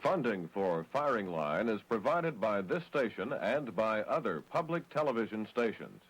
Funding for Firing Line is provided by this station and by other public television stations.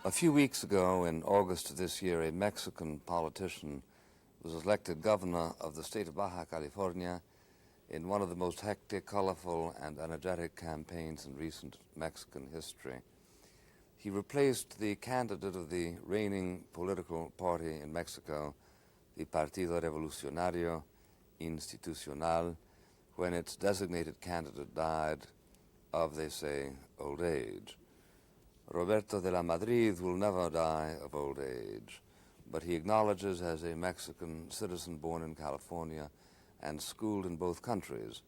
A few weeks ago, in August of this year, a Mexican politician was elected governor of the state of Baja California in one of the most hectic, colorful, and energetic campaigns in recent Mexican history. He replaced the candidate of the reigning political party in Mexico, the Partido Revolucionario Institucional, when its designated candidate died of, they say, old age. Roberto de la Madrid will never die of old age, but he acknowledges as a Mexican citizen born in California and schooled in both countries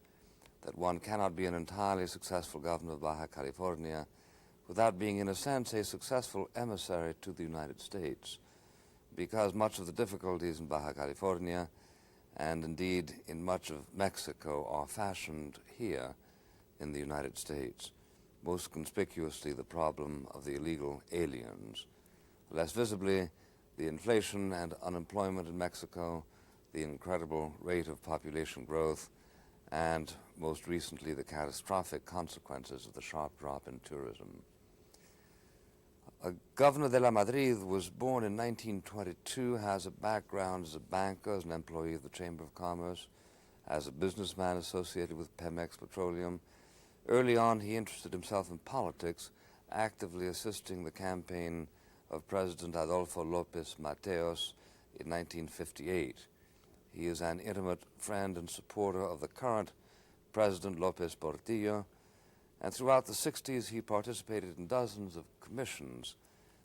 that one cannot be an entirely successful governor of Baja California without being, in a sense, a successful emissary to the United States, because much of the difficulties in Baja California, and indeed in much of Mexico, are fashioned here in the United States. Most conspicuously, the problem of the illegal aliens. Less visibly, the inflation and unemployment in Mexico, the incredible rate of population growth, and most recently, the catastrophic consequences of the sharp drop in tourism. Governor de la Madrid was born in 1922, has a background as a banker, as an employee of the Chamber of Commerce, as a businessman associated with Pemex Petroleum. Early on, he interested himself in politics, actively assisting the campaign of President Adolfo López Mateos in 1958. He is an intimate friend and supporter of the current President López Portillo, and throughout the 60s he participated in dozens of commissions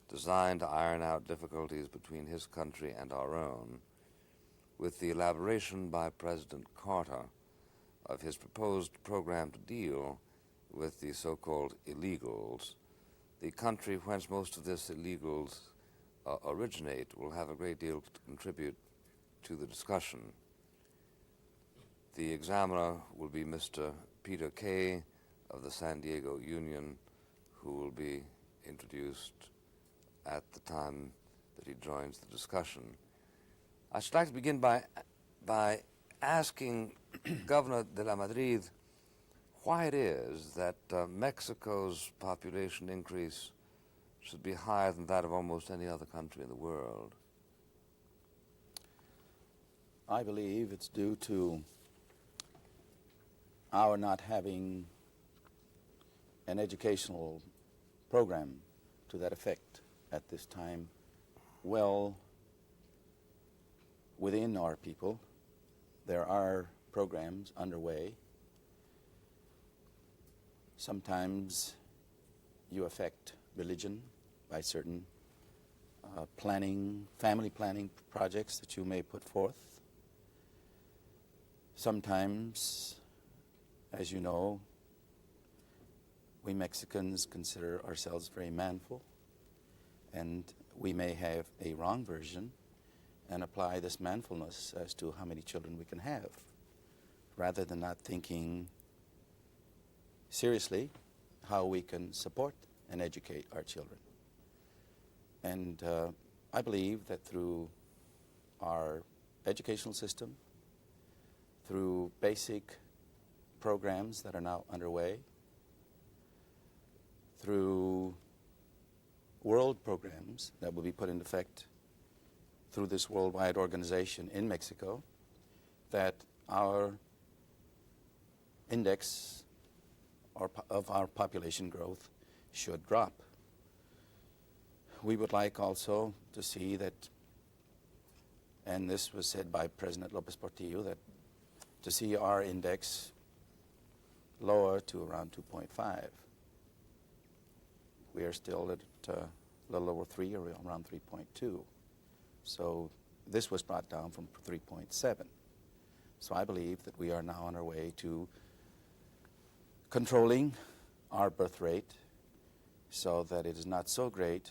designed to iron out difficulties between his country and our own, with the elaboration by President Carter of his proposed program to deal with the so-called illegals. The country whence most of these illegals originate will have a great deal to contribute to the discussion. The examiner will be Mr. Peter Kaye of the San Diego Union, who will be introduced at the time that he joins the discussion. I should like to begin by asking Governor de la Madrid why it is that Mexico's population increase should be higher than that of almost any other country in the world. I believe it's due to our not having an educational program to that effect at this time well within our people. There are programs underway. Sometimes you affect religion by certain family planning projects that you may put forth. Sometimes, as you know, we Mexicans consider ourselves very manful, and we may have a wrong version and apply this manfulness as to how many children we can have, rather than not thinking seriously how we can support and educate our children. And I believe that through our educational system, through basic programs that are now underway, through world programs that will be put into effect through this worldwide organization in Mexico, that our index of our population growth should drop. We would like also to see that, and this was said by President López Portillo, that to see our index lower to around 2.5. We are still at a little over 3, or around 3.2. So this was brought down from 3.7. So I believe that we are now on our way to controlling our birth rate so that it is not so great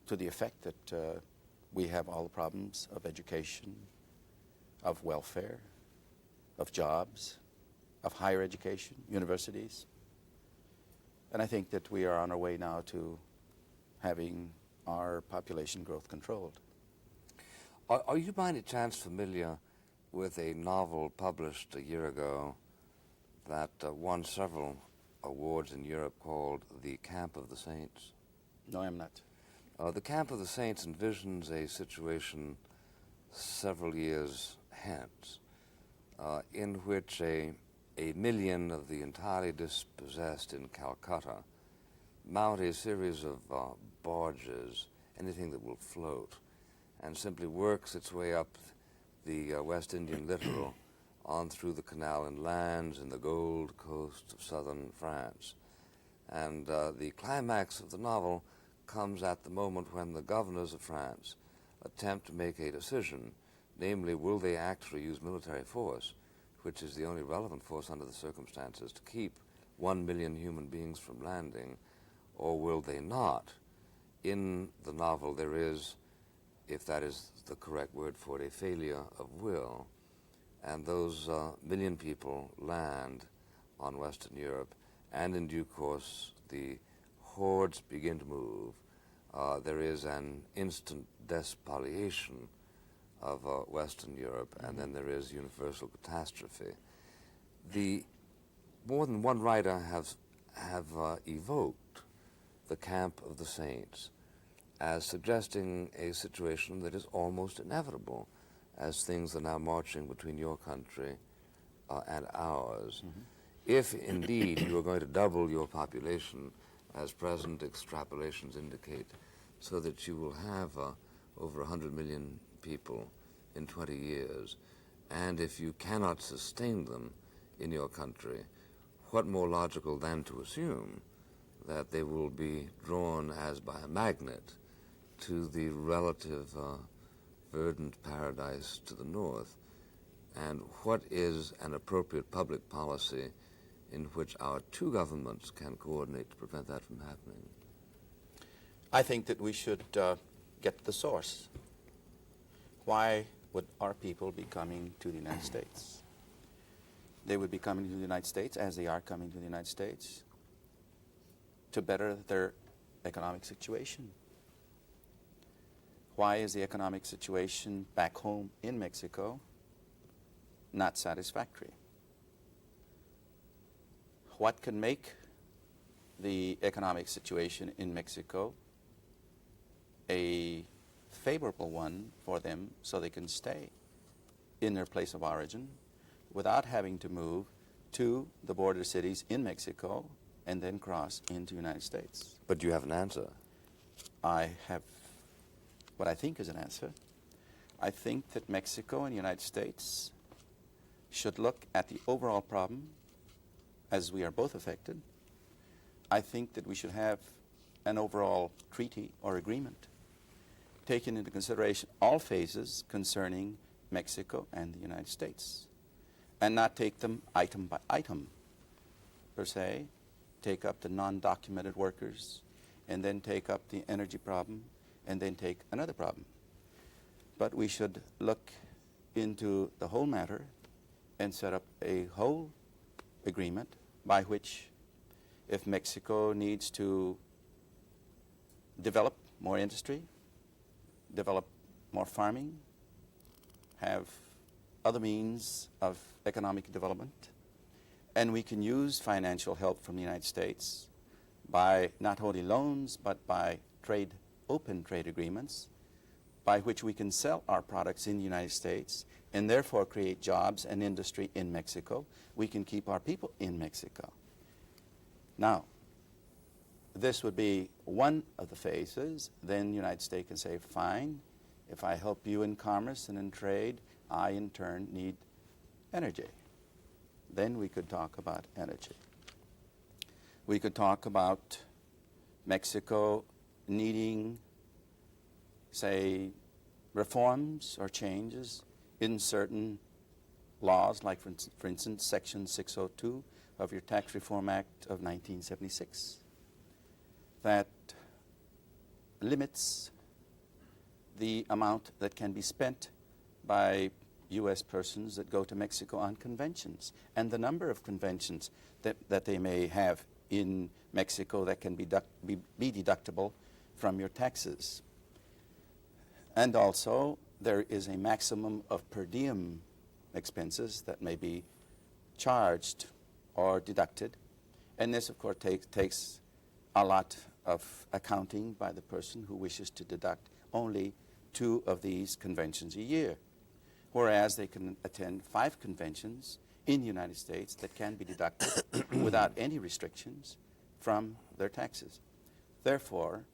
to the effect that we have all the problems of education, of welfare, of jobs, of higher education, universities. And I think that we are on our way now to having our population growth controlled. Are you by any chance familiar with a novel published a year ago that won several awards in Europe called The Camp of the Saints? No, I'm not. The Camp of the Saints envisions a situation several years hence in which a million of the entirely dispossessed in Calcutta mount a series of barges, anything that will float, and simply works its way up the West Indian littoral on through the canal and lands in the Gold Coast of southern France. And the climax of the novel comes at the moment when the governors of France attempt to make a decision, namely, will they actually use military force, which is the only relevant force under the circumstances, to keep 1 million human beings from landing, or will they not? In the novel there is, if that is the correct word for it, a failure of will, and those million people land on Western Europe, and in due course the hordes begin to move. There is an instant despoliation of Western Europe, and then there is universal catastrophe. More than one writer have evoked the Camp of the Saints as suggesting a situation that is almost inevitable as things are now marching between your country and ours. Mm-hmm. If indeed you are going to double your population, as present extrapolations indicate, so that you will have over 100 million people in 20 years, and if you cannot sustain them in your country, what more logical than to assume that they will be drawn as by a magnet to the relative verdant paradise to the north? And what is an appropriate public policy in which our two governments can coordinate to prevent that from happening? I think that we should get the source. Why would our people be coming to the United States? They would be coming to the United States, as they are coming to the United States, to better their economic situation. Why is the economic situation back home in Mexico not satisfactory? What can make the economic situation in Mexico a favorable one for them so they can stay in their place of origin without having to move to the border cities in Mexico and then cross into the United States? But you have an answer. I have what I think is an answer. I think that Mexico and the United States should look at the overall problem, as we are both affected. I think that we should have an overall treaty or agreement taking into consideration all phases concerning Mexico and the United States, and not take them item by item, per se, take up the non-documented workers, and then take up the energy problem, and then take another problem. But we should look into the whole matter and set up a whole agreement by which, if Mexico needs to develop more industry, develop more farming, have other means of economic development, and we can use financial help from the United States by not only loans but by open trade agreements, by which we can sell our products in the United States and therefore create jobs and industry in Mexico. We can keep our people in Mexico. Now, this would be one of the phases. Then the United States can say, fine, if I help you in commerce and in trade, I in turn need energy. Then we could talk about energy. We could talk about Mexico needing, say, reforms or changes in certain laws, like for instance, Section 602 of your Tax Reform Act of 1976, that limits the amount that can be spent by U.S. persons that go to Mexico on conventions, and the number of conventions that they may have in Mexico that can be deductible from your taxes. And also, there is a maximum of per diem expenses that may be charged or deducted. And this, of course, takes a lot of accounting by the person who wishes to deduct only 2 of these conventions a year, whereas they can attend 5 conventions in the United States that can be deducted without any restrictions from their taxes. Therefore,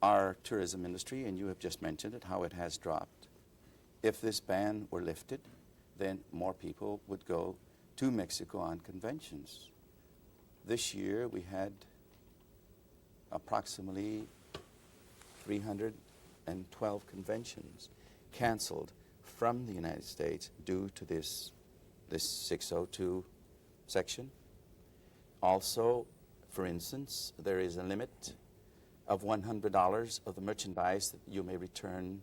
our tourism industry, and you have just mentioned it, how it has dropped. If this ban were lifted, then more people would go to Mexico on conventions. This year we had approximately 312 conventions canceled from the United States due to this 602 section. Also, for instance, there is a limit of $100 of the merchandise that you may return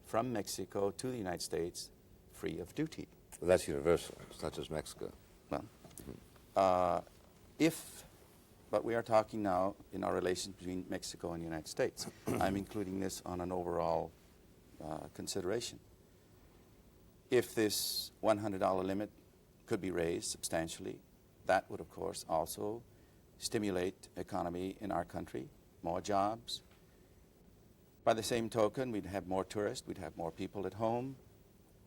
from Mexico to the United States free of duty. Well, that's universal. It's not just Mexico. Well, but we are talking now in our relations between Mexico and the United States. I'm including this on an overall consideration. If this $100 limit could be raised substantially, that would, of course, also stimulate economy in our country, more jobs. By the same token, we'd have more tourists, we'd have more people at home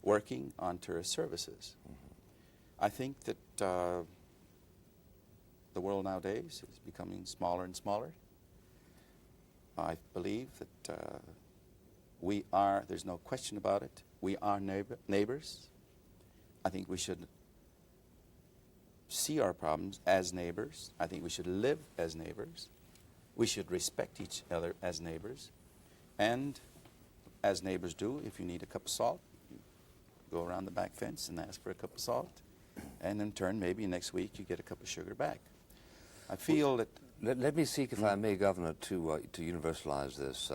working on tourist services. I think that the world nowadays is becoming smaller and smaller. I believe that there's no question about it, we are neighbors. I think we should see our problems as neighbors. I think we should live as neighbors. We should respect each other as neighbors. And as neighbors do, if you need a cup of salt, you go around the back fence and ask for a cup of salt. And in turn, maybe next week you get a cup of sugar back. I feel that... Let me seek, if I may, Governor, to universalize this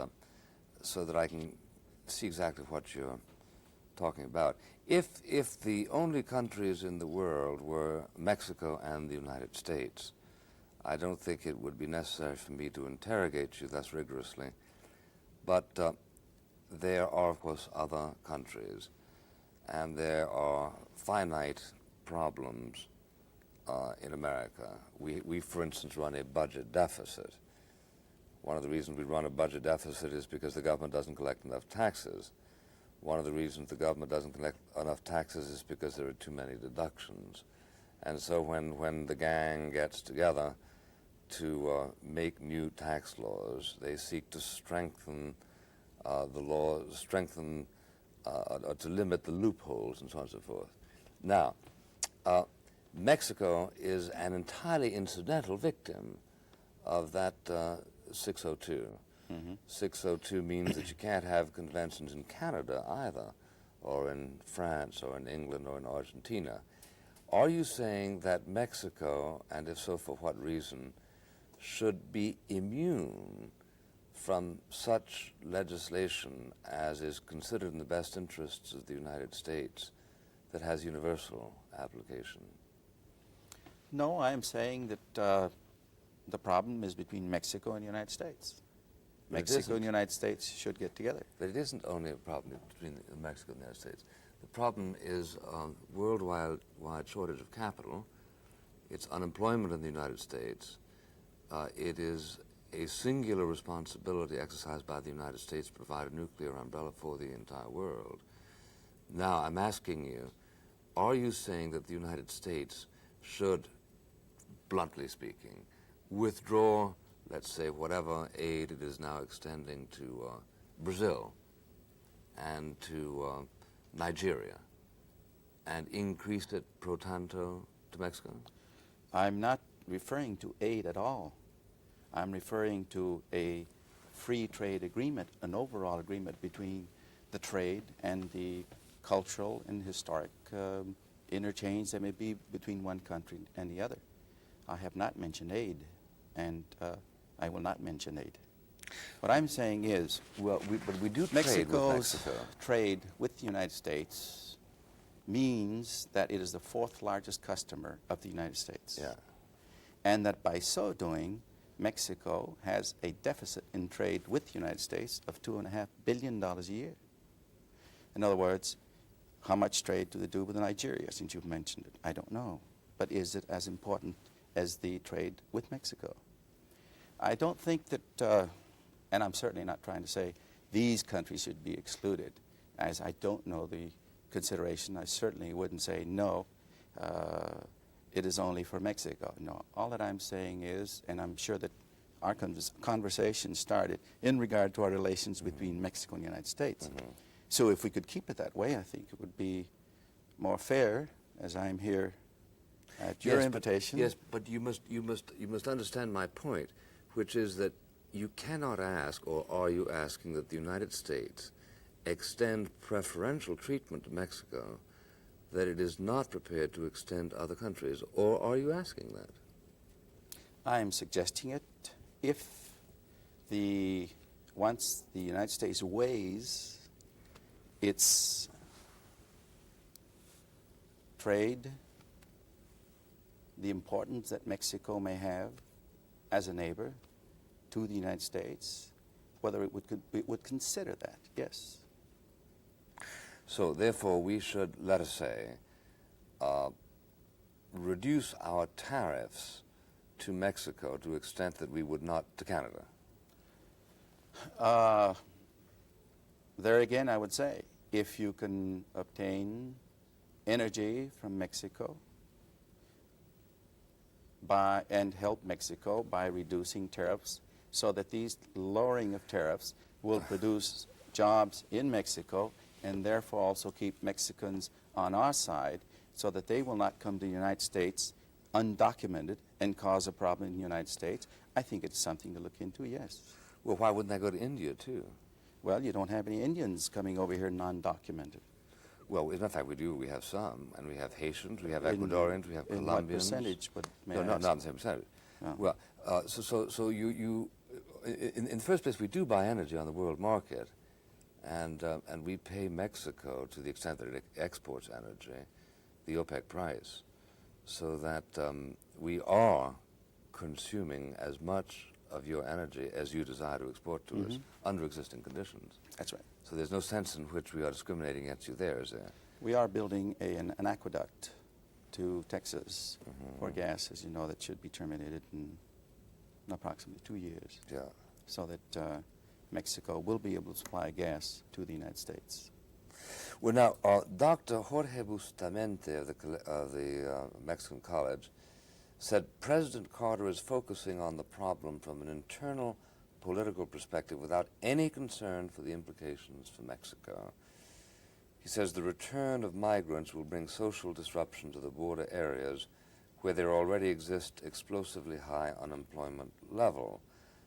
so that I can see exactly what you're talking about. If the only countries in the world were Mexico and the United States, I don't think it would be necessary for me to interrogate you thus rigorously. But there are, of course, other countries, and there are finite problems in America. We, for instance, run a budget deficit. One of the reasons we run a budget deficit is because the government doesn't collect enough taxes. One of the reasons the government doesn't collect enough taxes is because there are too many deductions. And so when the gang gets together to make new tax laws, they seek to strengthen the laws, or to limit the loopholes and so on and so forth. Now, Mexico is an entirely incidental victim of that 602. 602 means that you can't have conventions in Canada either, or in France, or in England, or in Argentina. Are you saying that Mexico, and if so, for what reason, should be immune from such legislation as is considered in the best interests of the United States that has universal application? No, I am saying that the problem is between Mexico and the United States. Mexico and the United States should get together. But it isn't only a problem between Mexico and the United States. The problem is worldwide shortage of capital. It's unemployment in the United States. It is a singular responsibility exercised by the United States to provide a nuclear umbrella for the entire world. Now, I'm asking you, are you saying that the United States should, bluntly speaking, withdraw, let's say, whatever aid it is now extending to Brazil and to Nigeria, and increase it pro tanto to Mexico? I'm not referring to aid at all. I'm referring to a free trade agreement, an overall agreement between the trade and the cultural and historic interchange there may be between one country and the other. I have not mentioned aid, and I will not mention aid. What I'm saying is, But we do trade with Mexico's Mexico. trade with the United States means that it is the fourth largest customer of the United States. Yeah. And that by so doing, Mexico has a deficit in trade with the United States of $2.5 billion a year. In other words, how much trade do they do with Nigeria, since you've mentioned it? I don't know. But is it as important as the trade with Mexico? I don't think that, and I'm certainly not trying to say these countries should be excluded, as I don't know the consideration. I certainly wouldn't say no, it is only for Mexico. No, all that I'm saying is, and I'm sure that our conversation started in regard to our relations between Mexico and the United States. So if we could keep it that way, I think it would be more fair, as I'm here at your invitation. Yes, but you must understand my point, which is that you cannot ask, or are you asking, that the United States extend preferential treatment to Mexico that it is not prepared to extend to other countries, or are you asking that? I am suggesting it if once the United States weighs its trade, the importance that Mexico may have as a neighbor to the United States, whether it would consider that, yes. So therefore we should, let us say, reduce our tariffs to Mexico to the extent that we would not to Canada. There again, I would say, if you can obtain energy from Mexico and help Mexico by reducing tariffs, so that these lowering of tariffs will produce jobs in Mexico and therefore also keep Mexicans on our side, so that they will not come to the United States undocumented and cause a problem in the United States. I think it's something to look into, yes. Well, why wouldn't they go to India, too? Well, you don't have any Indians coming over here non-documented. Well, as a matter of fact, we do. We have some, and we have Haitians, we have Ecuadorians, we have in Colombians. what percentage? But No, not the same percentage. No. Well, so you in the first place, we do buy energy on the world market, and we pay Mexico to the extent that it exports energy, the OPEC price, so that we are consuming as much of your energy as you desire to export to us under existing conditions. That's right. So there's no sense in which we are discriminating against you there, is there? We are building an aqueduct to Texas for gas, as you know, that should be terminated in approximately 2 years. Yeah. So that Mexico will be able to supply gas to the United States. Well, now, Dr. Jorge Bustamante of the Mexican College said President Carter is focusing on the problem from an internal political perspective without any concern for the implications for Mexico. He says the return of migrants will bring social disruption to the border areas where there already exists explosively high unemployment level.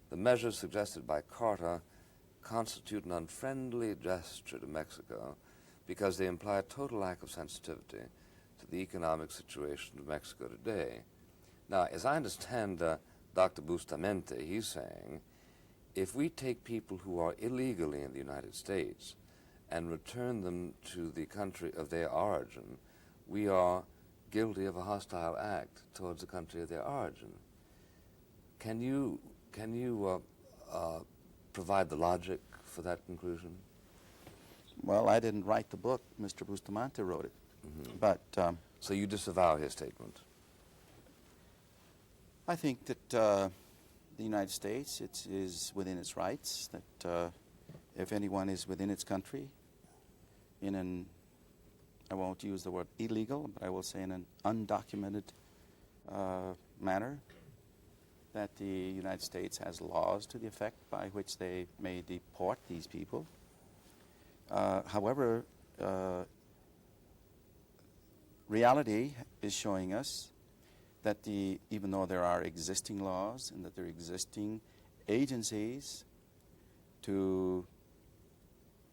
The measures suggested by Carter constitute an unfriendly gesture to Mexico because they imply a total lack of sensitivity to the economic situation of Mexico today. Now, as I understand Dr. Bustamante, he's saying, if we take people who are illegally in the United States and return them to the country of their origin, we are guilty of a hostile act towards the country of their origin. Can you provide the logic for that conclusion? Well, I didn't write the book. Mr. Bustamante wrote it. But so you disavow his statement? I think that the United States is within its rights, that if anyone is within its country in an, I won't use the word illegal, but I will say in an undocumented manner, that the United States has laws to the effect by which they may deport these people. However, reality is showing us that even though there are existing laws and that there are existing agencies to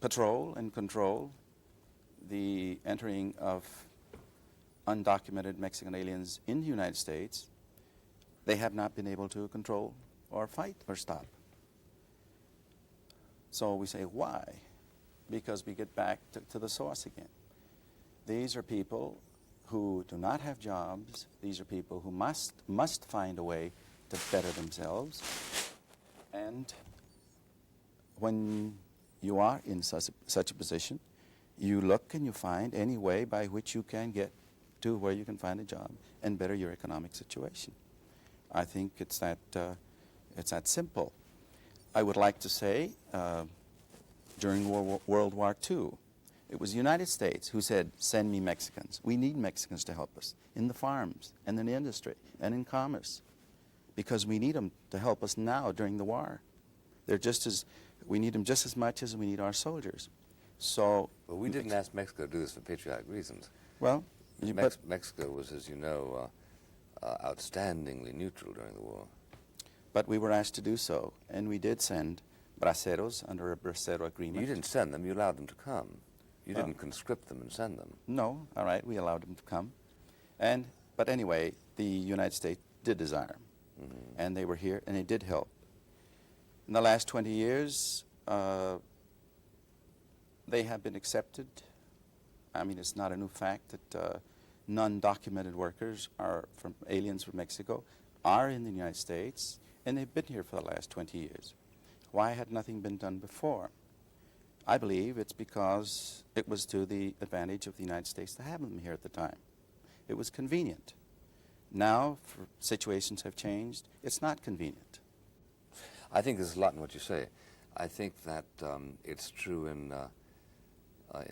patrol and control the entering of undocumented Mexican aliens in the United States, they have not been able to control or fight or stop. So we say, why? Because we get back to the source again. These are people who do not have jobs. These are people who must find a way to better themselves. And when you are in such a position, you look and you find any way by which you can get to where you can find a job and better your economic situation. I think it's that simple. I would like to say, during World War II, it was the United States who said, send me Mexicans. We need Mexicans to help us in the farms and in the industry and in commerce, because we need them to help us now during the war. We need them just as much as we need our soldiers. So, But we didn't ask Mexico to do this for patriotic reasons. Well, Mexico was, as you know, outstandingly neutral during the war. But we were asked to do so, and we did send braceros under a bracero agreement. You didn't send them, you allowed them to come. You didn't conscript them and send them. No, all right, we allowed them to come. But anyway, the United States did desire them, and they were here, and they did help. In the last 20 years, they have been accepted. I mean, it's not a new fact that non-documented workers aliens from Mexico are in the United States, and they've been here for the last 20 years. Why had nothing been done before? I believe it's because it was to the advantage of the United States to have them here at the time. It was convenient. Now, situations have changed. It's not convenient. I think there's a lot in what you say. I think that it's true in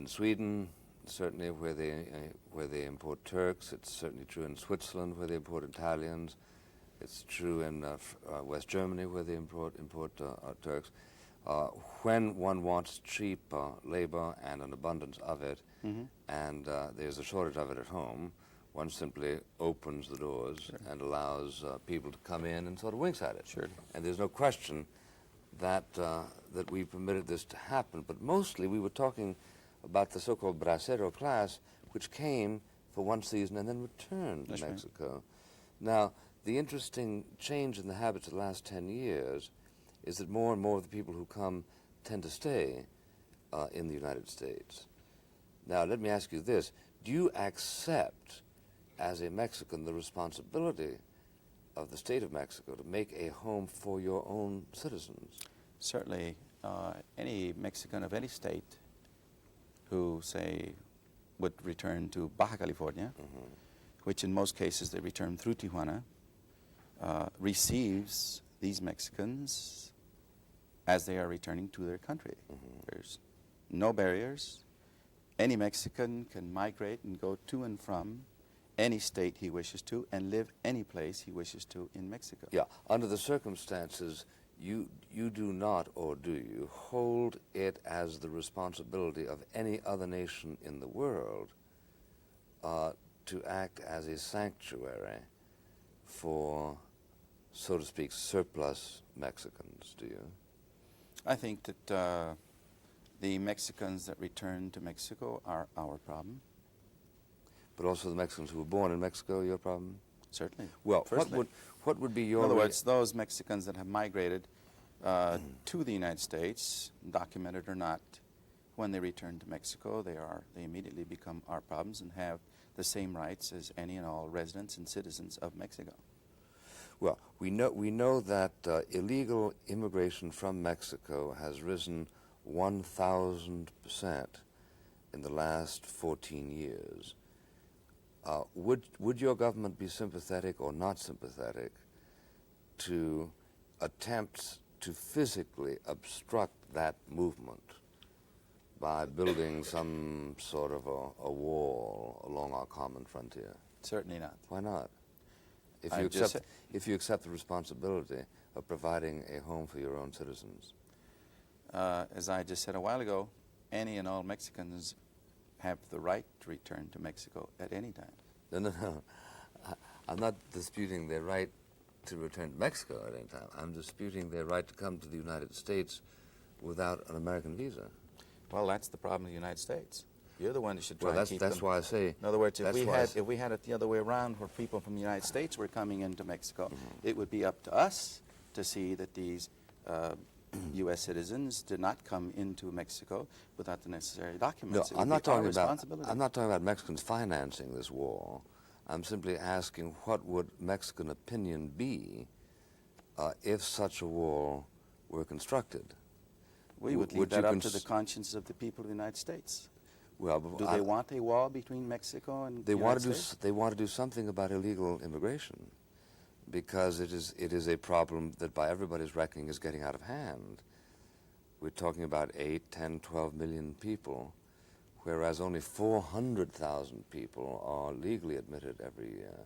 Sweden, certainly where they import Turks. It's certainly true in Switzerland where they import Italians. It's true in West Germany where they import Turks. When one wants cheap labor and an abundance of it, and there's a shortage of it at home, one simply opens the doors and allows people to come in and sort of winks at it. Sure. And there's no question that we permitted this to happen. But mostly we were talking about the so-called bracero class, which came for one season and then returned to Mexico. Now, the interesting change in the habits of the last 10 years is that more and more of the people who come tend to stay in the United States. Now, let me ask you this. Do you accept, as a Mexican, the responsibility of the state of Mexico to make a home for your own citizens? Certainly, any Mexican of any state who, say, would return to Baja California, which in most cases they return through Tijuana, receives these Mexicans as they are returning to their country. There's no barriers. Any Mexican can migrate and go to and from any state he wishes to and live any place he wishes to in Mexico. Yeah, under the circumstances, you do not, or do you, hold it as the responsibility of any other nation in the world to act as a sanctuary for, so to speak, surplus Mexicans, do you? I think that the Mexicans that return to Mexico are our problem. But also the Mexicans who were born in Mexico, your problem? Certainly. Well, what would be your... In other words, those Mexicans that have migrated to the United States, documented or not, when they return to Mexico, they immediately become our problems and have the same rights as any and all residents and citizens of Mexico. Well, we know that illegal immigration from Mexico has risen 1,000% in the last 14 years. Would your government be sympathetic or not sympathetic to attempts to physically obstruct that movement by building some sort of a wall along our common frontier? Certainly not. Why not? If you accept the responsibility of providing a home for your own citizens. As I just said a while ago, any and all Mexicans have the right to return to Mexico at any time. No. I'm not disputing their right to return to Mexico at any time. I'm disputing their right to come to the United States without an American visa. Well, that's the problem of the United States. You're the one that should try Well, and keep that's them. why I say. In other words, if that's why I we had it the other way around, where people from the United States were coming into Mexico, it would be up to us to see that these U.S. citizens did not come into Mexico without the necessary No, documents. It would I'm be not our talking about. responsibility. I'm not talking about Mexicans financing this war. I'm simply asking what would Mexican opinion be if such a wall were constructed. We would leave that up to the conscience of the people of the United States. Well, Do they want a wall between Mexico and they the want United to do. States? They want to do something about illegal immigration, because it is a problem that, by everybody's reckoning, is getting out of hand. We're talking about 8, 10, 12 million people, whereas only 400,000 people are legally admitted every year.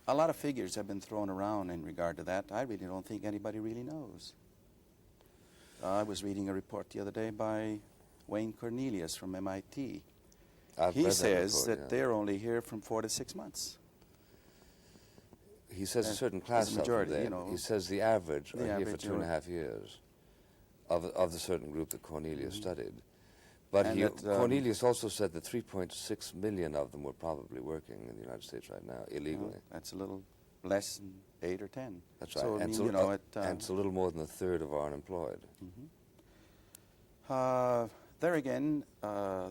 A lot of figures have been thrown around in regard to that. I really don't think anybody really knows. I was reading a report the other day by Wayne Cornelius from MIT. He says that they're only here from 4 to 6 months. He says a certain class of majority, them. you know. He says the average are here for average, 2.5 years of the certain group that Cornelius studied. But And Cornelius also said that 3.6 million of them were probably working in the United States right now illegally. That's a little less than 8 or 10. That's right. So, and, and it's a little more than a third of our unemployed. There again,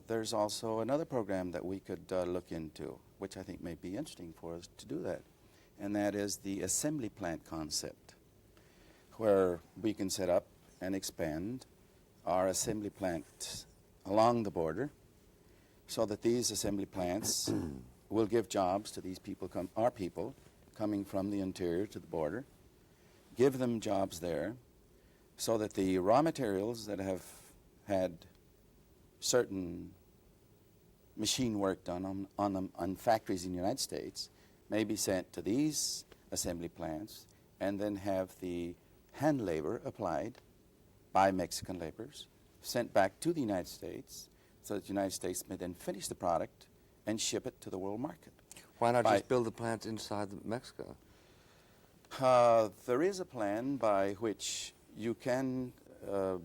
there's also another program that we could look into, which I think may be interesting for us to do that, and that is the assembly plant concept, where we can set up and expand our assembly plants along the border so that these assembly plants will give jobs to these people, our people coming from the interior to the border, give them jobs there so that the raw materials that have had certain machine work done on them on factories in the United States may be sent to these assembly plants and then have the hand labor applied by Mexican laborers sent back to the United States so that the United States may then finish the product and ship it to the world market. Why not just build the plant inside Mexico? There is a plan by which you can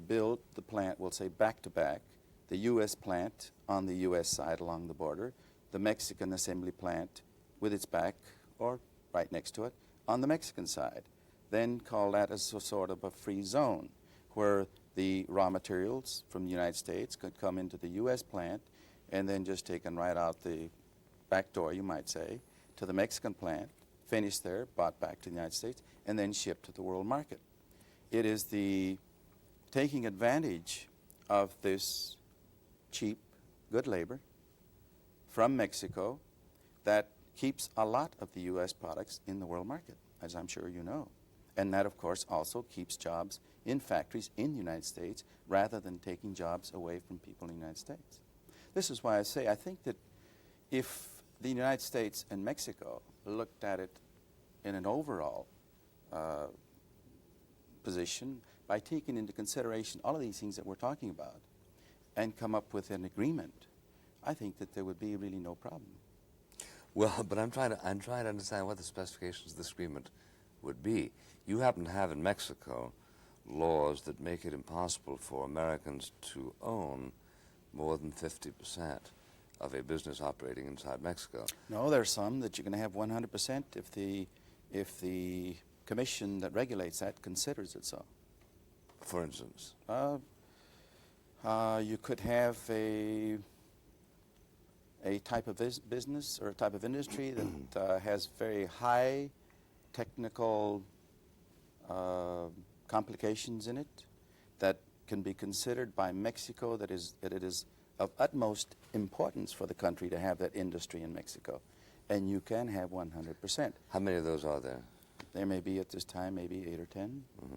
build the plant, we'll say back-to-back, the U.S. plant on the U.S. side along the border, the Mexican assembly plant with its back, or right next to it, on the Mexican side. Then call that as a sort of a free zone where the raw materials from the United States could come into the U.S. plant and then just taken right out the back door, you might say, to the Mexican plant, finished there, brought back to the United States, and then shipped to the world market. It is the taking advantage of this cheap, good labor from Mexico that keeps a lot of the U.S. products in the world market, as I'm sure you know. And that, of course, also keeps jobs in factories in the United States rather than taking jobs away from people in the United States. This is why I say I think that if the United States and Mexico looked at it in an overall position by taking into consideration all of these things that we're talking about and come up with an agreement, I think that there would be really no problem. Well, but I'm trying to understand what the specifications of this agreement would be. You happen to have in Mexico laws that make it impossible for Americans to own more than 50% of a business operating inside Mexico. No, there are some that you're going to have 100% if the commission that regulates that considers it so. For instance? You could have a type of business or a type of industry that has very high technical complications in it that can be considered by Mexico that it is of utmost importance for the country to have that industry in Mexico. And you can have 100%. How many of those are there? There may be at this time maybe 8 or 10. Mm-hmm.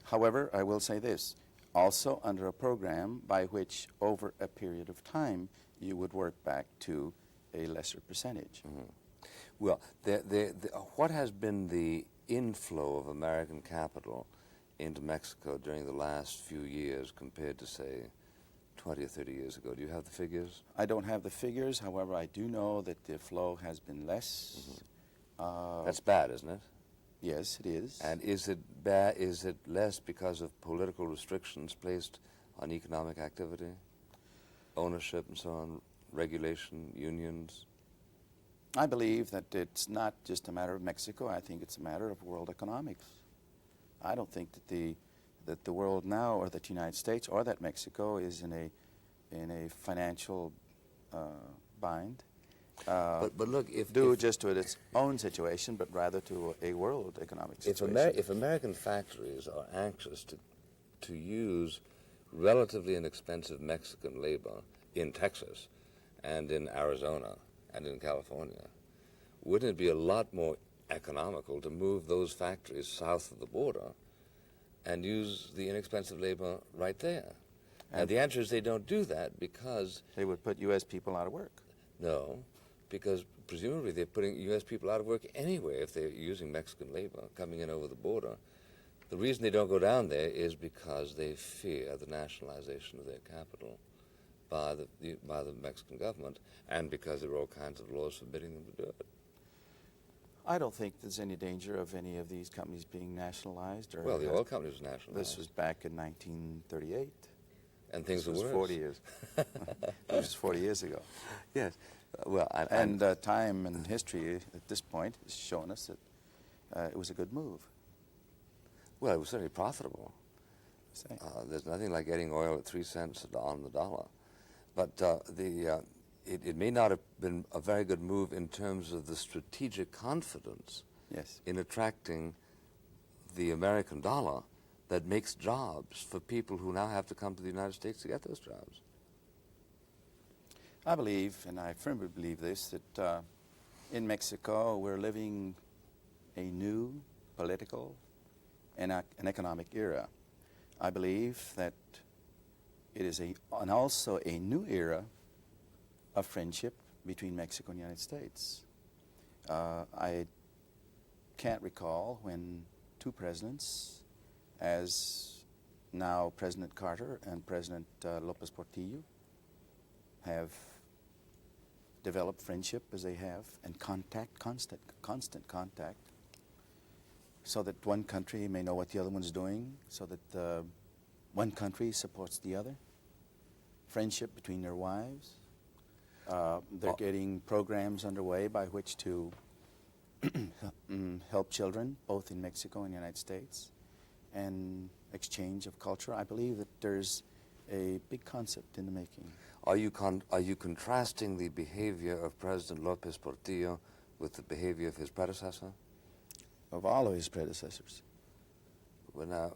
However, I will say this, also under a program by which over a period of time you would work back to a lesser percentage. Mm-hmm. Well, what has been the inflow of American capital into Mexico during the last few years compared to, say, 20 or 30 years ago? Do you have the figures? I don't have the figures. However, I do know that the flow has been less. Mm-hmm. That's bad, isn't it? Yes, it is. And is it bad? Is it less because of political restrictions placed on economic activity? ownership and so on, regulation, unions? I believe that it's not just a matter of Mexico. I think it's a matter of world economics. I don't think that the world now, or that the United States, or that Mexico is in a financial bind. But look, Just to its own situation, but rather to a world economic situation. If American factories are anxious to use relatively inexpensive Mexican labor in Texas and in Arizona and in California, wouldn't it be a lot more economical to move those factories south of the border and use the inexpensive labor right there? And the answer is they don't do that because... They would put U.S. people out of work. No, because presumably they're putting U.S. people out of work anyway if they're using Mexican labor coming in over the border. The reason they don't go down there is because they fear the nationalization of their capital by the Mexican government, and because there are all kinds of laws forbidding them to do it. I don't think there's any danger of any of these companies being nationalized. Well, the oil company was nationalized. This was back in 1938. And things were worse. 40 years. This was 40 years ago. Yes. Well, time and history at this point has shown us that it was a good move. Well, it was certainly profitable. There's nothing like getting oil at 3 cents on the dollar. But it may not have been a very good move in terms of the strategic confidence in attracting the American dollar that makes jobs for people who now have to come to the United States to get those jobs. I believe, and I firmly believe this, that in Mexico we're living a new political and an economic era. I believe that it is also a new era of friendship between Mexico and the United States. I can't recall when two presidents, as now President Carter and President Lopez Portillo, have developed friendship as they have, and constant contact, so that one country may know what the other one's doing, so that one country supports the other. Friendship between their wives. They're getting programs underway by which to help children, both in Mexico and the United States, and exchange of culture. I believe that there's a big concept in the making. Are you contrasting the behavior of President Lopez Portillo with the behavior of his predecessor? Of all of his predecessors. Well, now,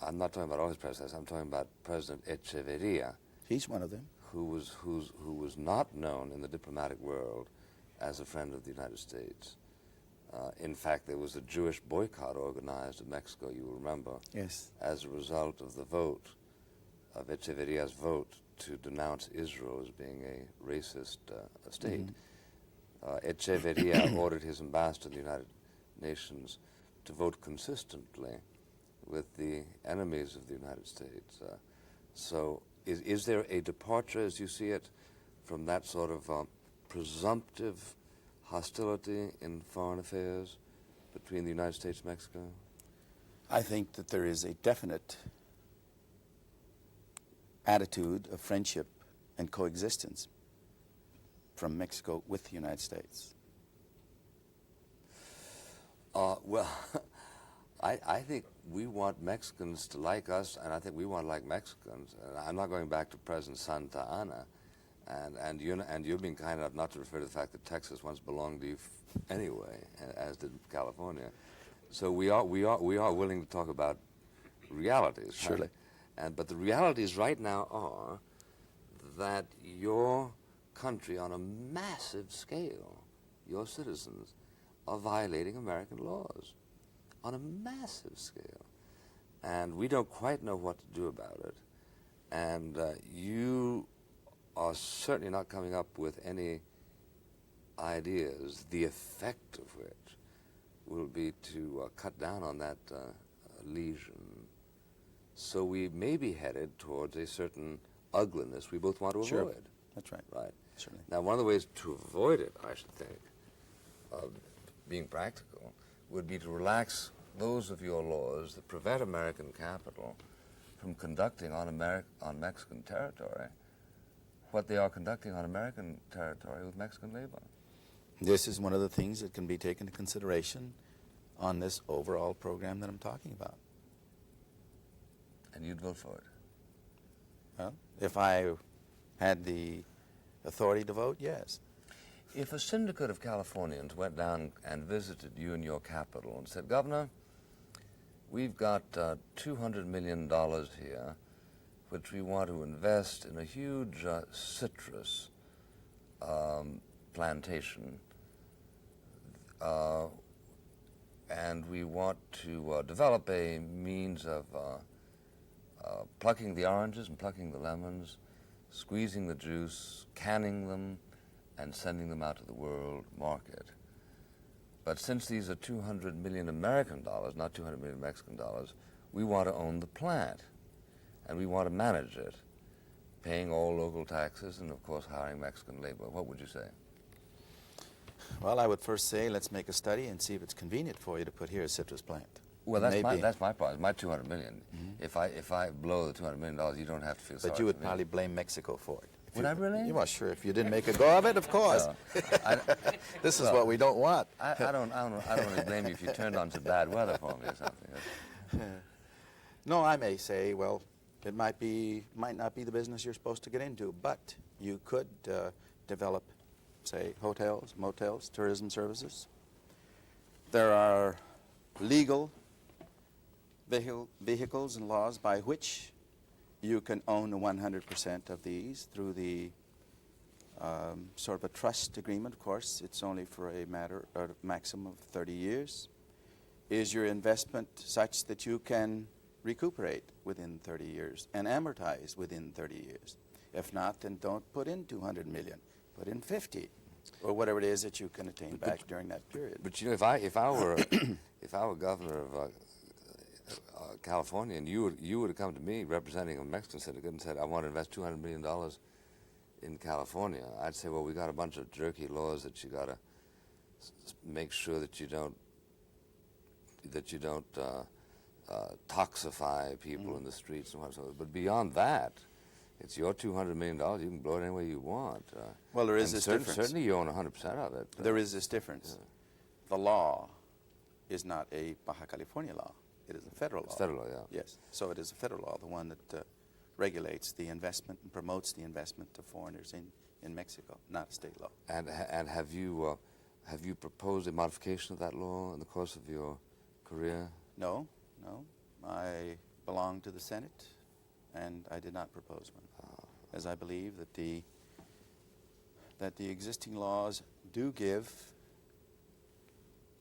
I'm not talking about all his predecessors. I'm talking about President Echeverria. He's one of them. Who was not known in the diplomatic world as a friend of the United States. In fact, there was a Jewish boycott organized in Mexico, you will remember, yes, as a result of the vote, of Echeverria's vote to denounce Israel as being a racist state. Echeverria ordered his ambassador to the United Nations to vote consistently with the enemies of the United States. So is there a departure, as you see it, from that sort of presumptive hostility in foreign affairs between the United States and Mexico? I think that there is a definite attitude of friendship and coexistence from Mexico with the United States. Well, I think we want Mexicans to like us, and I think we want to like Mexicans. I'm not going back to President Santa Anna, and you're being kind enough not to refer to the fact that Texas once belonged to you anyway, as did California. So we are willing to talk about realities. Surely. But the realities right now are that your country, on a massive scale, your citizens, are violating American laws on a massive scale. And we don't quite know what to do about it. And you are certainly not coming up with any ideas, the effect of which will be to cut down on that lesion. So we may be headed towards a certain ugliness we both want to Sure. avoid. That's right. Right. Certainly. Now, one of the ways to avoid it, I should think, being practical, would be to relax those of your laws that prevent American capital from conducting on Mexican territory what they are conducting on American territory with Mexican labor. This is one of the things that can be taken into consideration on this overall program that I'm talking about. And you'd vote for it? Well, if I had the authority to vote, yes. If a syndicate of Californians went down and visited you in your capital and said, Governor, we've got $200 million here, which we want to invest in a huge citrus plantation, and we want to develop a means of plucking the oranges and plucking the lemons, squeezing the juice, canning them, and sending them out to the world market. But since these are 200 million American dollars, not 200 million Mexican dollars, we want to own the plant, and we want to manage it, paying all local taxes and, of course, hiring Mexican labor. What would you say? Well, I would first say let's make a study and see if it's convenient for you to put here a citrus plant. Well, that's my problem. My 200 million. Mm-hmm. If I blow the $200 million, you don't have to feel sorry. But you would probably blame Mexico for it. Would I really? Well, sure. If you didn't make a go of it, of course. This is what we don't want. I don't really blame you if you turned on some bad weather for me or something. No, I may say, well, it might not be the business you're supposed to get into, but you could develop, say, hotels, motels, tourism services. There are legal vehicles and laws by which you can own 100% of these through the sort of a trust agreement. Of course, it's only for a maximum of 30 years. Is your investment such that you can recuperate within 30 years and amortize within 30 years? If not, then don't put in 200 million. Put in 50, or whatever it is that you can attain back during that period. But you know, if I were if I were governor of California, and you would have come to me representing a Mexican syndicate and said, I want to invest $200 million in California, I'd say, well, we got a bunch of jerky laws that you got to make sure that you don't toxify people in the streets and whatsoever. But beyond that, it's your $200 million. You can blow it any way you want. Well, there is this difference. Certainly you own 100% of it. There is this difference. Yeah. The law is not a Baja California law. It is a federal law. It's federal law, yeah. Yes. So it is a federal law, the one that regulates the investment and promotes the investment of foreigners in Mexico, not a state law. And have you proposed a modification of that law in the course of your career? No. I belong to the Senate, and I did not propose one, as I believe that the existing laws do give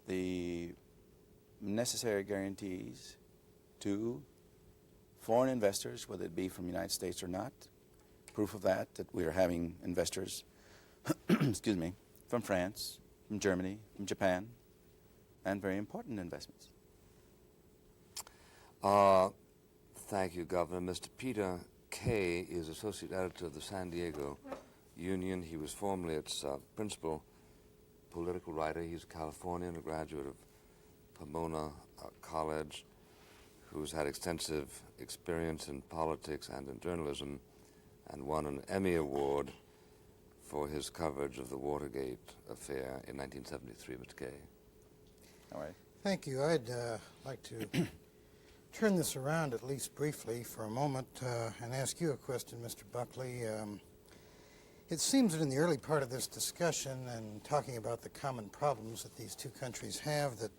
the necessary guarantees to foreign investors, whether it be from the United States or not. Proof of that we are having investors, excuse me, from France, from Germany, from Japan, and very important investments. Thank you, Governor. Mr. Peter Kaye is Associate Editor of the San Diego Union. He was formerly its principal political writer. He's a Californian, a graduate of Pomona College, who's had extensive experience in politics and in journalism, and won an Emmy Award for his coverage of the Watergate affair in 1973. Mr. Kaye. All right. Thank you. I'd like to turn this around, at least briefly, for a moment, and ask you a question, Mr. Buckley. It seems that in the early part of this discussion and talking about the common problems that these two countries have, that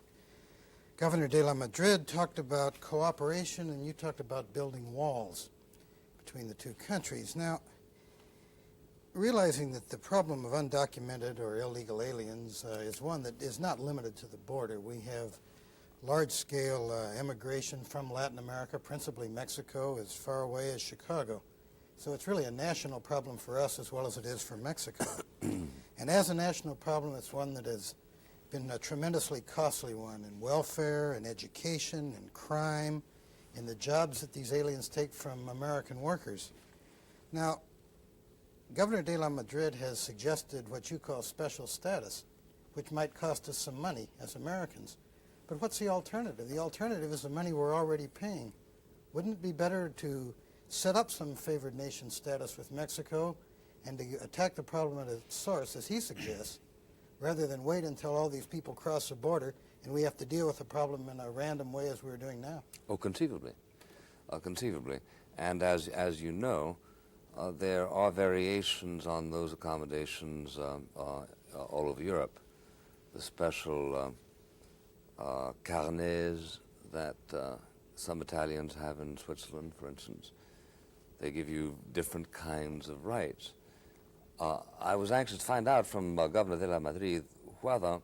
Governor de la Madrid talked about cooperation and you talked about building walls between the two countries. Now, realizing that the problem of undocumented or illegal aliens is one that is not limited to the border. We have large-scale immigration from Latin America, principally Mexico, as far away as Chicago. So it's really a national problem for us as well as it is for Mexico. And as a national problem, it's one that has been a tremendously costly one in welfare, in education, in crime, in the jobs that these aliens take from American workers. Now, Governor de la Madrid has suggested what you call special status, which might cost us some money as Americans. But what's the alternative? The alternative is the money we're already paying. Wouldn't it be better to set up some favored nation status with Mexico and to attack the problem at its source, as he suggests, rather than wait until all these people cross the border and we have to deal with the problem in a random way as we're doing now. Oh, conceivably. Conceivably. And as you know, there are variations on those accommodations all over Europe. The special carnets that some Italians have in Switzerland, for instance. They give you different kinds of rights. I was anxious to find out from Governor de la Madrid whether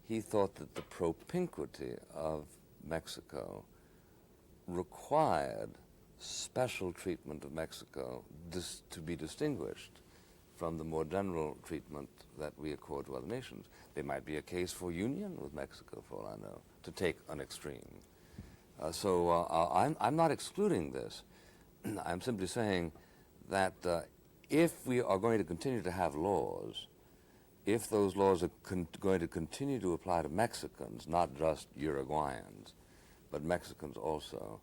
he thought that the propinquity of Mexico required special treatment of Mexico to be distinguished from the more general treatment that we accord to other nations. There might be a case for union with Mexico, for all I know, to take an extreme. So I'm not excluding this. I'm simply saying that if we are going to continue to have laws, if those laws are going to continue to apply to Mexicans, not just Uruguayans, but Mexicans also,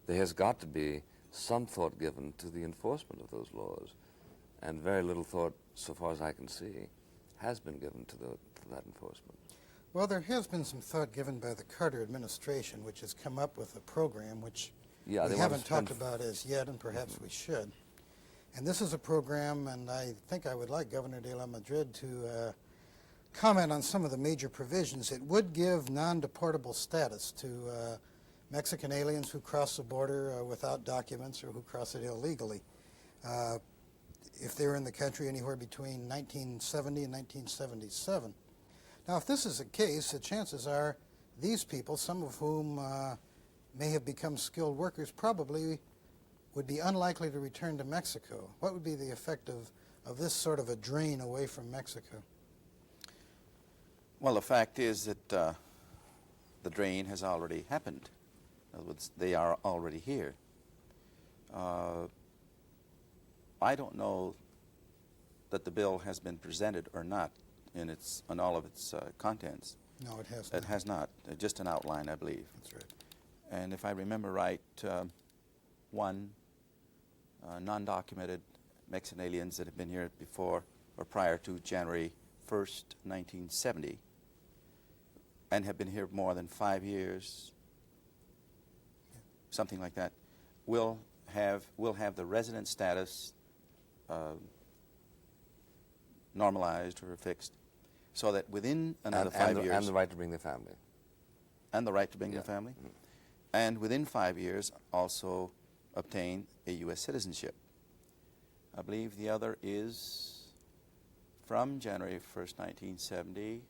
there has got to be some thought given to the enforcement of those laws. And very little thought, so far as I can see, has been given to that enforcement. Well, there has been some thought given by the Carter administration, which has come up with a program which we haven't talked about as yet, and perhaps we should. And this is a program, and I think I would like Governor de la Madrid to comment on some of the major provisions. It would give non-deportable status to Mexican aliens who cross the border without documents or who cross it illegally. If they were in the country anywhere between 1970 and 1977. Now, if this is the case, the chances are these people, some of whom may have become skilled workers, probably would be unlikely to return to Mexico. What would be the effect of this sort of a drain away from Mexico? Well, the fact is that the drain has already happened. In other words, they are already here. I don't know that the bill has been presented or not on all of its contents. No, it has not. It has not. Just an outline, I believe. That's right. And if I remember right, one, non-documented Mexican aliens that have been here before or prior to January 1st, 1970, and have been here more than 5 years, something like that, will have the resident status normalized or fixed, so that within another 5 years... And the right to bring their family. And the right to bring their family. Mm-hmm. And within 5 years also obtain a U.S. citizenship. I believe the other is from January 1st, 1970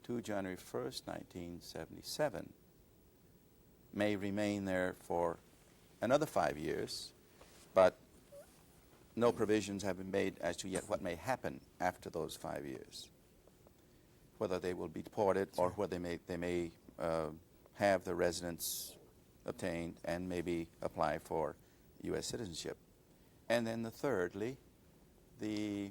to January 1st, 1977. May remain there for another 5 years, but no provisions have been made as to yet what may happen after those 5 years. Whether they will be deported or whether they may have their residence obtained and maybe apply for U.S. citizenship. And then thirdly, the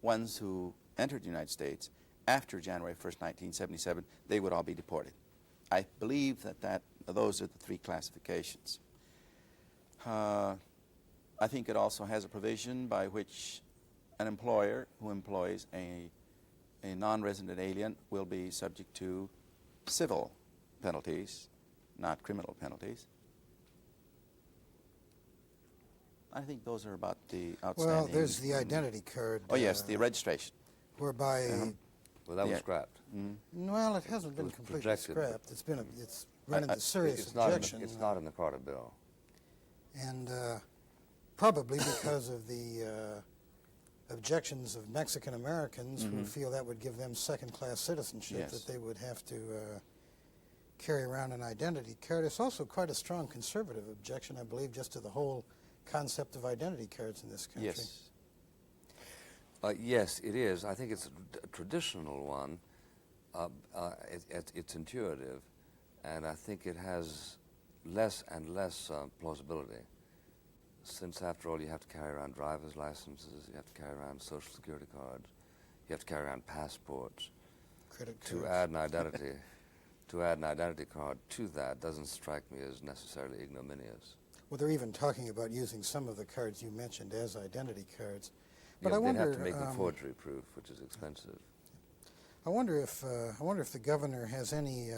ones who entered the United States after January 1st, 1977, they would all be deported. I believe that those are the three classifications. I think it also has a provision by which an employer who employs a non-resident alien will be subject to civil penalties, not criminal penalties. I think those are about the outstanding... Well, there's the identity card. Oh, yes, the registration. Whereby... Well, that was scrapped. Well, it hasn't been completely projected, scrapped. It's run into serious objection. It's not in the Carter bill. And probably because of the objections of Mexican Americans who feel that would give them second-class citizenship, that they would have to carry around an identity card. It's also quite a strong conservative objection, I believe, just to the whole concept of identity cards in this country. Yes. Yes, it is. I think it's a traditional one. It's intuitive, and I think it has less and less plausibility, since, after all, you have to carry around driver's licenses, you have to carry around Social Security cards, you have to carry around passports. Credit cards. To add an identity card to that doesn't strike me as necessarily ignominious. Well, they're even talking about using some of the cards you mentioned as identity cards. But Yeah, I they'd wonder, have to make them forgery proof, which is expensive. I wonder if the governor has any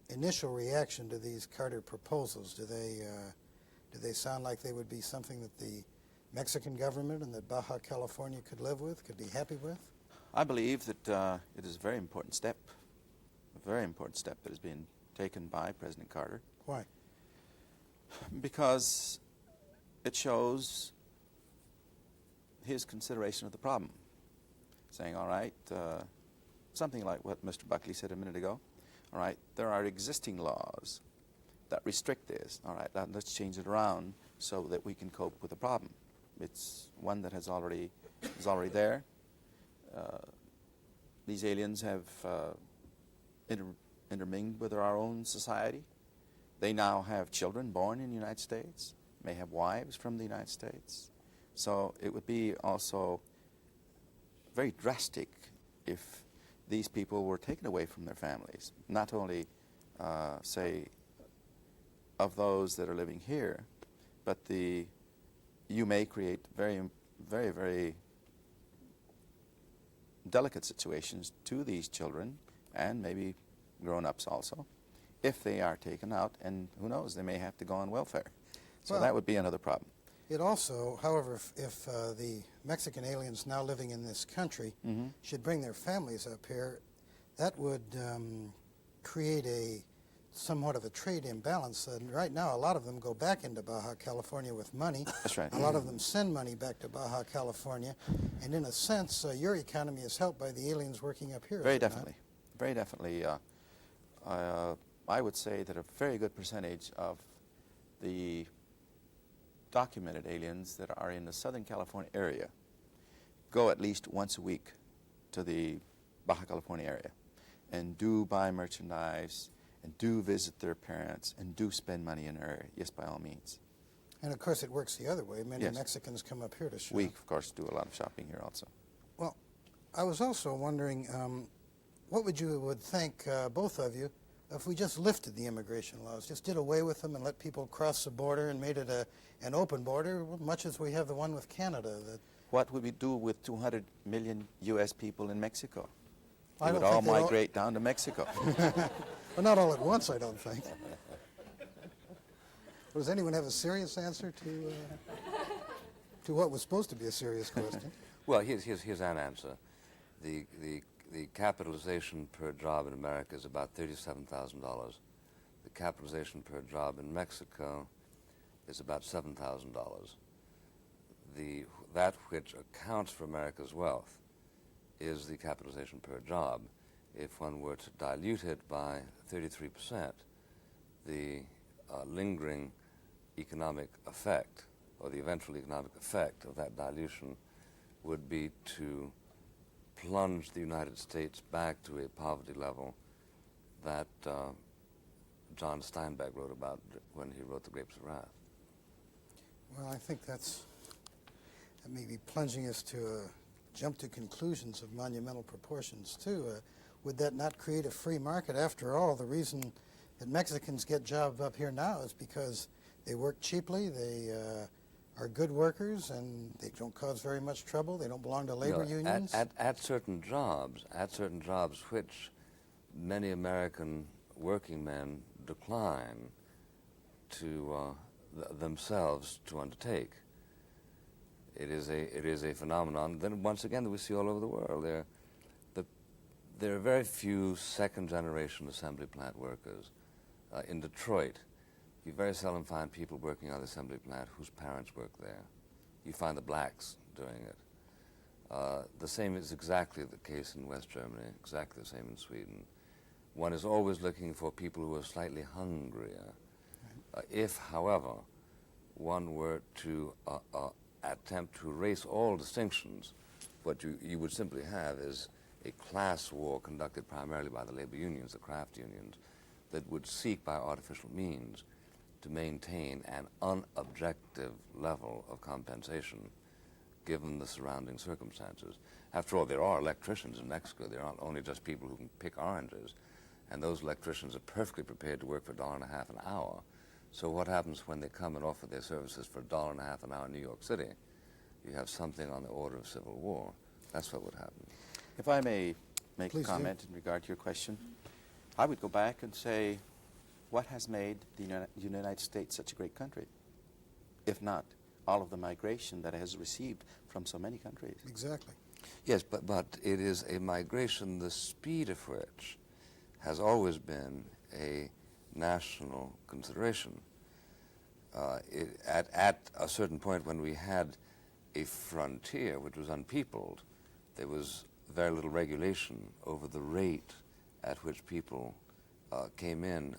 initial reaction to these Carter proposals. Do they sound like they would be something that the Mexican government and that Baja California could live with, could be happy with? I believe that it is a very important step that is being taken by President Carter. Why? Because it shows his consideration of the problem, saying, all right, something like what Mr. Buckley said a minute ago, all right, there are existing laws that restrict this, all right, let's change it around so that we can cope with the problem. It's one that is already there. These aliens have intermingled with our own society. They now have children born in the United States, may have wives from the United States. So it would be also very drastic if these people were taken away from their families, not only, say, of those that are living here, but you may create very, very, very delicate situations to these children, and maybe grown-ups also, if they are taken out, and who knows, they may have to go on welfare. So Well, that would be another problem. It also, however, if the Mexican aliens now living in this country should bring their families up here, that would create somewhat of a trade imbalance. And right now, a lot of them go back into Baja California with money. That's right. A lot of them send money back to Baja California. And in a sense, your economy is helped by the aliens working up here. Very is it not? definitely. Very definitely. I would say that a very good percentage of the documented aliens that are in the Southern California area go at least once a week to the Baja California area and do buy merchandise and do visit their parents and do spend money in their area. Yes, by all means. And of course, it works the other way. Many Yes. Mexicans come up here to shop. We, of course, do a lot of shopping here also. Well, I was also wondering, what would think, both of you, if we just lifted the immigration laws, just did away with them and let people cross the border and made it an open border, much as we have the one with Canada? What would we do with 200 million U.S. people in Mexico? I They would don't all think they'd all- migrate down to Mexico. Well, not all at once, I don't think. Does anyone have a serious answer to what was supposed to be a serious question? Well, here's an answer. The capitalization per job in America is about $37,000. The capitalization per job in Mexico is about $7,000. That which accounts for America's wealth is the capitalization per job. If one were to dilute it by 33%, the lingering economic effect, or the eventual economic effect of that dilution, would be to plunge the United States back to a poverty level that John Steinbeck wrote about when he wrote The Grapes of Wrath. Well, I think that may be plunging us to jump to conclusions of monumental proportions, too. Would that not create a free market? After all, the reason that Mexicans get jobs up here now is because they work cheaply, they are good workers, and they don't cause very much trouble. They don't belong to labor unions. At certain jobs which many American working men decline to themselves to undertake. It is a phenomenon. Then once again that we see all over the world. There are very few second-generation assembly plant workers. In Detroit, you very seldom find people working on the assembly plant whose parents work there. You find the blacks doing it. The same is exactly the case in West Germany, exactly the same in Sweden. One is always looking for people who are slightly hungrier. If, however, one were to attempt to erase all distinctions, what you would simply have is a class war conducted primarily by the labor unions, the craft unions, that would seek by artificial means to maintain an unobjective level of compensation given the surrounding circumstances. After all, there are electricians in Mexico. There aren't only just people who can pick oranges, and those electricians are perfectly prepared to work for $1.50 an hour. So what happens when they come and offer their services for $1.50 an hour in New York City? You have something on the order of civil war. That's what would happen. If I may make Please a comment in regard to your question, I would go back and say, what has made the United States such a great country, if not all of the migration that it has received from so many countries? Exactly. Yes, but it is a migration, the speed of which has always been a national consideration. At a certain point when we had a frontier which was unpeopled, there was very little regulation over the rate at which people came in,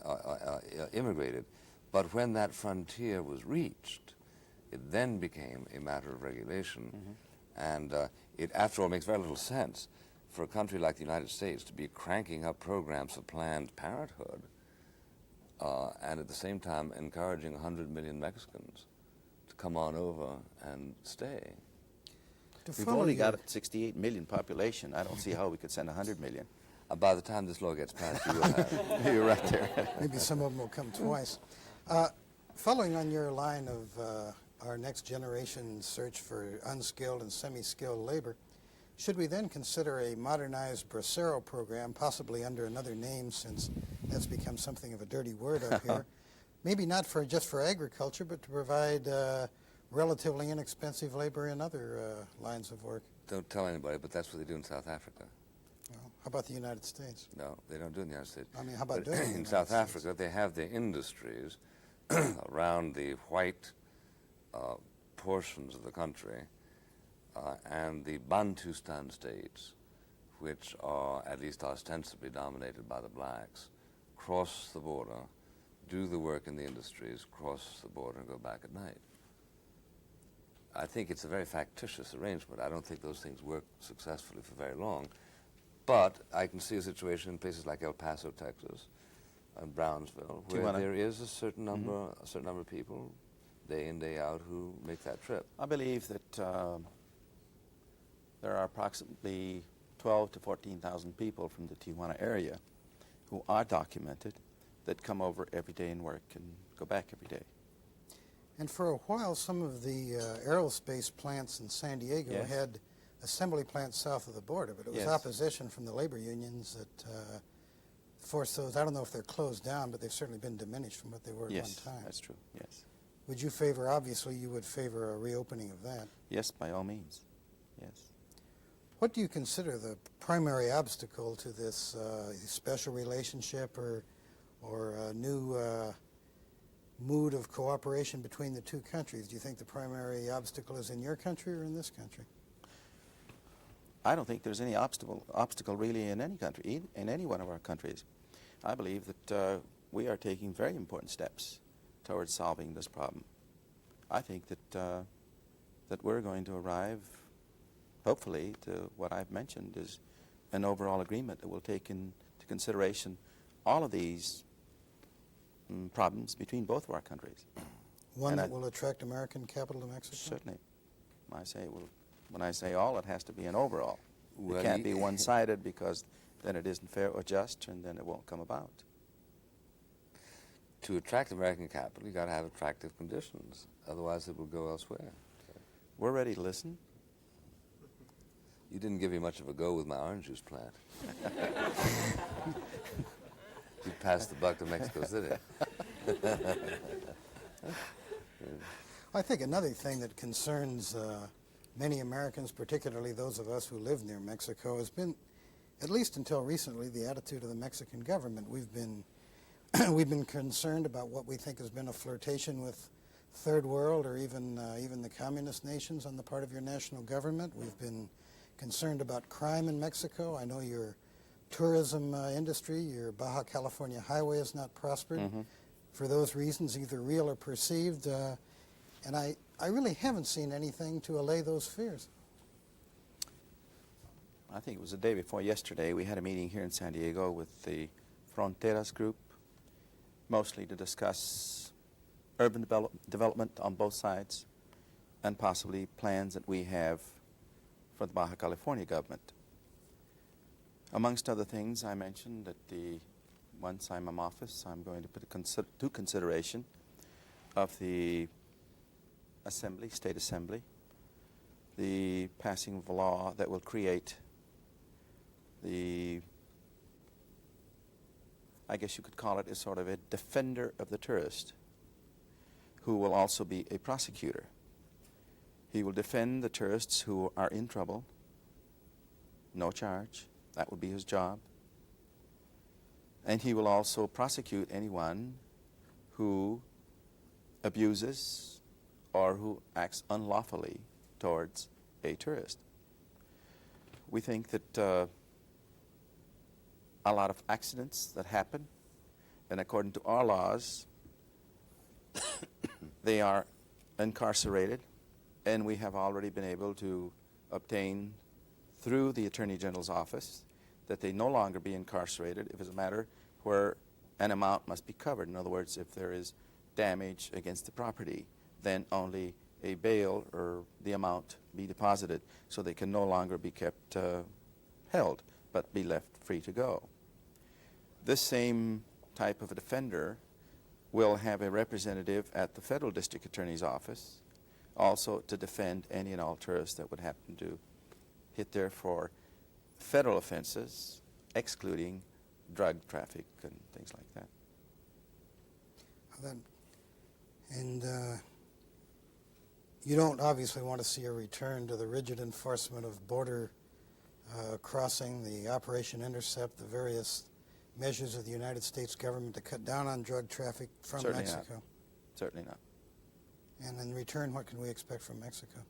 immigrated. But when that frontier was reached, it then became a matter of regulation. And it, after all, makes very little sense for a country like the United States to be cranking up programs of Planned Parenthood and at the same time encouraging 100 million Mexicans to come on over and stay. We've only got a 68 million population. I don't see how we could send 100 million. By the time this law gets passed, you will have. You're right there. Maybe some of them will come twice. Following on your line of our next generation search for unskilled and semi-skilled labor, should we then consider a modernized bracero program, possibly under another name since that's become something of a dirty word up here, maybe not for just for agriculture, but to provide relatively inexpensive labor in other lines of work? Don't tell anybody, but that's what they do in South Africa. Well, how about the United States? No, they don't do it in the United States. I mean, how about But doing it in the in United South States? Africa, they have their industries around the white portions of the country and the Bantustan states, which are at least ostensibly dominated by the blacks, cross the border, do the work in the industries, cross the border, and go back at night. I think it's a very factitious arrangement. I don't think those things work successfully for very long. But I can see a situation in places like El Paso, Texas, and Brownsville, where there is a certain number, of people, day in, day out, who make that trip. I believe that there are approximately 12 to 14,000 people from the Tijuana area who are documented that come over every day and work and go back every day. And for a while, some of the aerospace plants in San Diego Yes. had assembly plants south of the border, but it was Yes. opposition from the labor unions that forced those. I don't know if they're closed down, but they've certainly been diminished from what they were Yes, at one time. that's true, yes. Would you favor, obviously, you would favor a reopening of that. Yes, by all means, yes. What do you consider the primary obstacle to this special relationship or a new mood of cooperation between the two countries? Do you think the primary obstacle is in your country or in this country? I don't think there's any obstacle really in any country, in any one of our countries. I believe that we are taking very important steps towards solving this problem. I think that we're going to arrive, hopefully, to what I've mentioned is an overall agreement that will take into consideration all of these problems between both of our countries. One And that will attract American capital to Mexico? Certainly. When I say all, it has to be an overall. Well, it can't be one-sided because then it isn't fair or just, and then it won't come about. To attract American capital, you've got to have attractive conditions. Otherwise, it will go elsewhere. We're ready to listen. You didn't give me much of a go with my orange juice plant. You passed the buck to Mexico City. I think another thing that concerns many Americans, particularly those of us who live near Mexico, has been, at least until recently, the attitude of the Mexican government. We've been concerned about what we think has been a flirtation with third world or even the communist nations on the part of your national government. We've been concerned about crime in Mexico. I know your tourism industry, your Baja California highway has not prospered for those reasons, either real or perceived. And I really haven't seen anything to allay those fears. I think it was the day before yesterday, we had a meeting here in San Diego with the Fronteras group, mostly to discuss urban development on both sides and possibly plans that we have for the Baja California government. Amongst other things, I mentioned that once I'm in office, I'm going to put to consideration of the Assembly, State Assembly, the passing of a law that will create the, I guess you could call it, a sort of a defender of the tourist, who will also be a prosecutor. He will defend the tourists who are in trouble, no charge. That will be his job. And he will also prosecute anyone who abuses or who acts unlawfully towards a tourist. We think that a lot of accidents that happen, and according to our laws, they are incarcerated, and we have already been able to obtain through the Attorney General's office that they no longer be incarcerated if it's a matter where an amount must be covered. In other words, if there is damage against the property, then only a bail or the amount be deposited, so they can no longer be kept held, but be left free to go. This same type of a defender will have a representative at the Federal District Attorney's office, also to defend any and all tourists that would happen to hit there for federal offenses, excluding drug traffic and things like that. And you don't obviously want to see a return to the rigid enforcement of border crossing, the Operation Intercept, the various measures of the United States government to cut down on drug traffic from Certainly Mexico. Not. Certainly not. And in return, what can we expect from Mexico?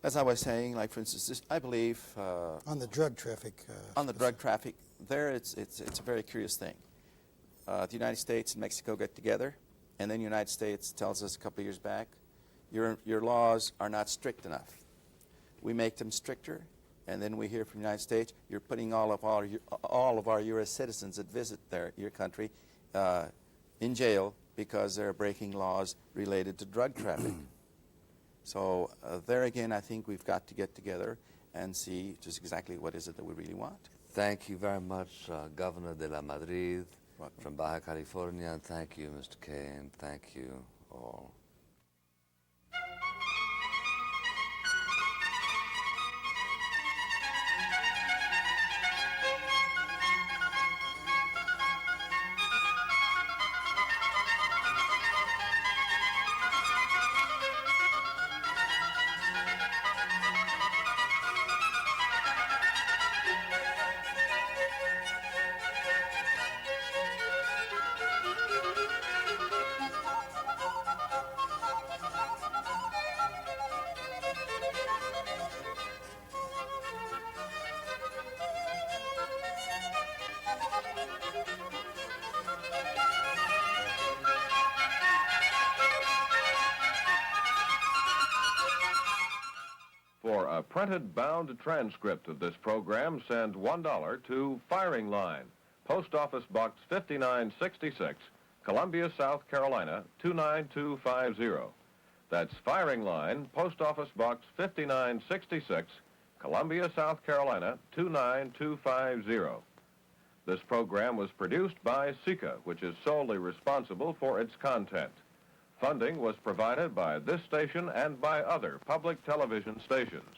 As I was saying, like for instance, this, I believe on the drug traffic. On the drug traffic, there it's a very curious thing. The United States and Mexico get together, and then the United States tells us a couple of years back, your laws are not strict enough. We make them stricter, and then we hear from the United States, you're putting all of our U.S. citizens that visit your country in jail because they're breaking laws related to drug traffic. So there again, I think we've got to get together and see just exactly what is it that we really want. Thank you very much, Governor de la Madrid Welcome. from Baja California, and thank you, Mr. Kaye, and thank you all. For a printed bound transcript of this program, send $1 to Firing Line, Post Office Box 5966, Columbia, South Carolina 29250. That's Firing Line, Post Office Box 5966, Columbia, South Carolina 29250. This program was produced by SICA, which is solely responsible for its content. Funding was provided by this station and by other public television stations.